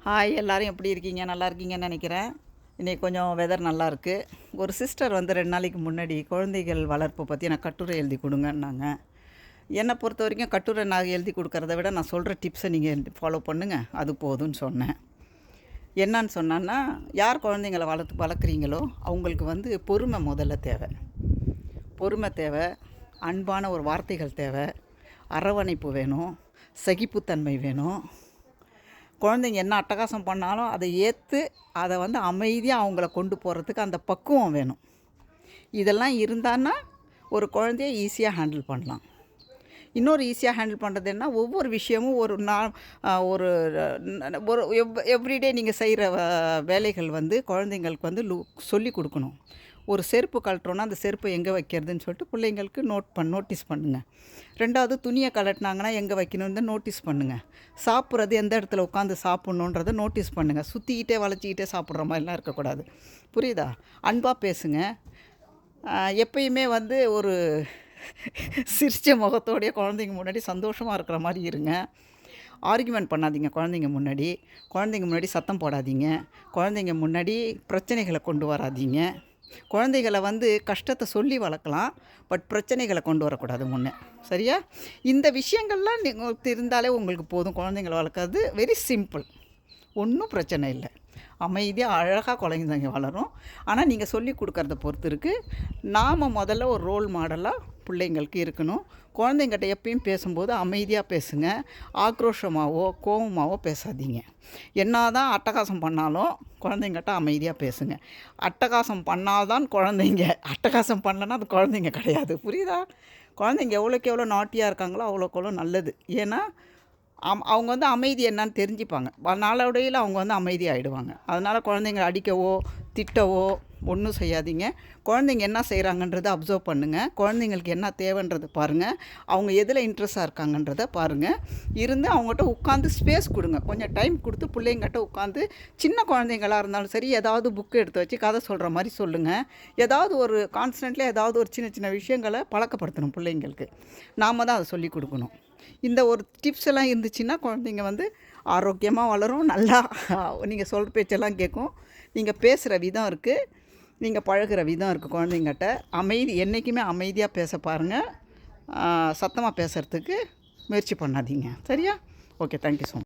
Hi, எல்லோரும் எப்படி இருக்கீங்க? நல்லா இருக்கீங்கன்னு நினைக்கிறேன். இன்றைக்கி கொஞ்சம் வெதர் நல்லாயிருக்கு. ஒரு சிஸ்டர் வந்து 2 நாளைக்கு முன்னாடி குழந்தைகள் வளர்ப்பு பற்றி எனக்கு கட்டுரை எழுதி கொடுங்கன்னாங்க. என்னை பொறுத்த வரைக்கும் கட்டுரை நான் எழுதி கொடுக்கறத விட நான் சொல்கிற டிப்ஸை நீங்கள் ஃபாலோ பண்ணுங்கள், அது போதும்னு சொன்னேன். என்னன்னு சொன்னான்னா, யார் குழந்தைங்கள வளர்க்குறீங்களோ அவங்களுக்கு வந்து பொறுமை முதல்ல தேவை. பொறுமை தேவை, அன்பான ஒரு வார்த்தைகள் தேவை, அரவணைப்பு வேணும், சகிப்புத்தன்மை வேணும். குழந்தைங்க என்ன அட்டகாசம் பண்ணாலும் அதை ஏற்று அதை வந்து அமைதியாக அவங்கள கொண்டு போகிறதுக்கு அந்த பக்குவம் வேணும். இதெல்லாம் இருந்தான்னா ஒரு குழந்தைய ஈஸியாக ஹேண்டில் பண்ணலாம். இன்னொரு ஈஸியாக ஹேண்டில் பண்ணுறது என்ன, ஒவ்வொரு விஷயமும் ஒரு எவ்ரிடே நீங்கள் செய்கிற வேலைகள் வந்து குழந்தைங்களுக்கு வந்து சொல்லி கொடுக்கணும். ஒரு செருப்பு கழட்டுறோன்னா அந்த செருப்பை எங்கே வைக்கிறதுன்னு சொல்லிட்டு பிள்ளைங்களுக்கு நோட்டீஸ் பண்ணுங்கள். 2வது துணியை கழட்டினாங்கன்னா எங்கே வைக்கணுன்னு நோட்டீஸ் பண்ணுங்கள். சாப்பிட்றது எந்த இடத்துல உட்காந்து சாப்பிட்ணுன்றதை நோட்டீஸ் பண்ணுங்கள். சுற்றிக்கிட்டே வளைச்சிக்கிட்டே சாப்பிட்ற மாதிரிலாம் இருக்கக்கூடாது. புரியுதா? அன்பாக பேசுங்க. எப்பயுமே வந்து ஒரு சிரிச்ச முகத்தோடைய குழந்தைங்க முன்னாடி சந்தோஷமாக இருக்கிற மாதிரி இருங்க. ஆர்கியூமெண்ட் பண்ணாதீங்க குழந்தைங்க முன்னாடி. குழந்தைங்க முன்னாடி சத்தம் போடாதீங்க. குழந்தைங்க முன்னாடி பிரச்சனைகளை கொண்டு வராதீங்க. குழந்தைகளை வந்து கஷ்டத்தை சொல்லி வளர்க்கலாம், பட் பிரச்சனைகளை கொண்டு வரக்கூடாது முன்னே. சரியா? இந்த விஷயங்கள்லாம் நீங்கள் இருந்தாலே உங்களுக்கு போதும். குழந்தைங்களை வளர்க்குறது வெரி சிம்பிள், ஒன்றும் பிரச்சனை இல்லை. அமைதியாக அழகாக குழந்தைங்க வளரும். ஆனால் நீங்கள் சொல்லி கொடுக்கறத பொறுத்து இருக்குது. நாம் முதல்ல ஒரு ரோல் மாடலாக பிள்ளைங்களுக்கு இருக்கணும். குழந்தைங்கிட்ட எப்பயும் பேசும்போது அமைதியாக பேசுங்க. ஆக்ரோஷமாகவோ கோபமாகவோ பேசாதீங்க. என்ன தான் அட்டகாசம் பண்ணாலும் குழந்தைங்கிட்ட அமைதியாக பேசுங்க. அட்டகாசம் பண்ணால்தான் குழந்தைங்க, அட்டகாசம் பண்ணலன்னா அது குழந்தைங்க கிடையாது. புரியுதா? குழந்தைங்க எவ்வளோக்கு எவ்வளோ நாட்டியாக இருக்காங்களோ அவ்வளோக்கு எவ்வளோ நல்லது. ஏன்னா அவங்க வந்து அமைதி என்னன்னு தெரிஞ்சுப்பாங்க. நாளடைவில் அவங்க வந்து அமைதியாகிடுவாங்க. அதனால் குழந்தைங்க அடிக்கவோ திட்டவோ ஒன்றும் செய்யாதீங்க. குழந்தைங்க என்ன செய்கிறாங்கன்றதை அப்சர்வ் பண்ணுங்கள். குழந்தைங்களுக்கு என்ன தேவைன்றது பாருங்கள். அவங்க எதில் இன்ட்ரெஸ்டாக இருக்காங்கன்றதை பாருங்கள். இருந்து அவங்ககிட்ட உட்காந்து ஸ்பேஸ் கொடுங்க. கொஞ்சம் டைம் கொடுத்து பிள்ளைங்கிட்ட உட்காந்து, சின்ன குழந்தைங்களாக இருந்தாலும் சரி, ஏதாவது புக்கு எடுத்து வச்சு கதை சொல்கிற மாதிரி சொல்லுங்கள். ஏதாவது ஒரு கான்ஸ்டன்ட்லியாக ஏதாவது ஒரு சின்ன சின்ன விஷயங்களை பழக்கப்படுத்தணும் பிள்ளைங்களுக்கு. நாம் தான் அதை சொல்லி கொடுக்கணும். இந்த ஒரு டிப்ஸ் எல்லாம் இருந்துச்சுன்னா குழந்தைங்க வந்து ஆரோக்கியமாக வளரும். நல்லா நீங்கள் சொல்கிற பேச்செல்லாம் கேட்கும். நீங்கள் பேசுகிற விதம் இருக்குது, நீங்கள் பழகுற விதம் இருக்குது. குழந்தைங்கிட்ட என்றைக்குமே அமைதியாக பேச பாருங்கள். சத்தமாக பேசுகிறதுக்கு முயற்சி பண்ணாதீங்க. சரியா? Okay, thank you so much.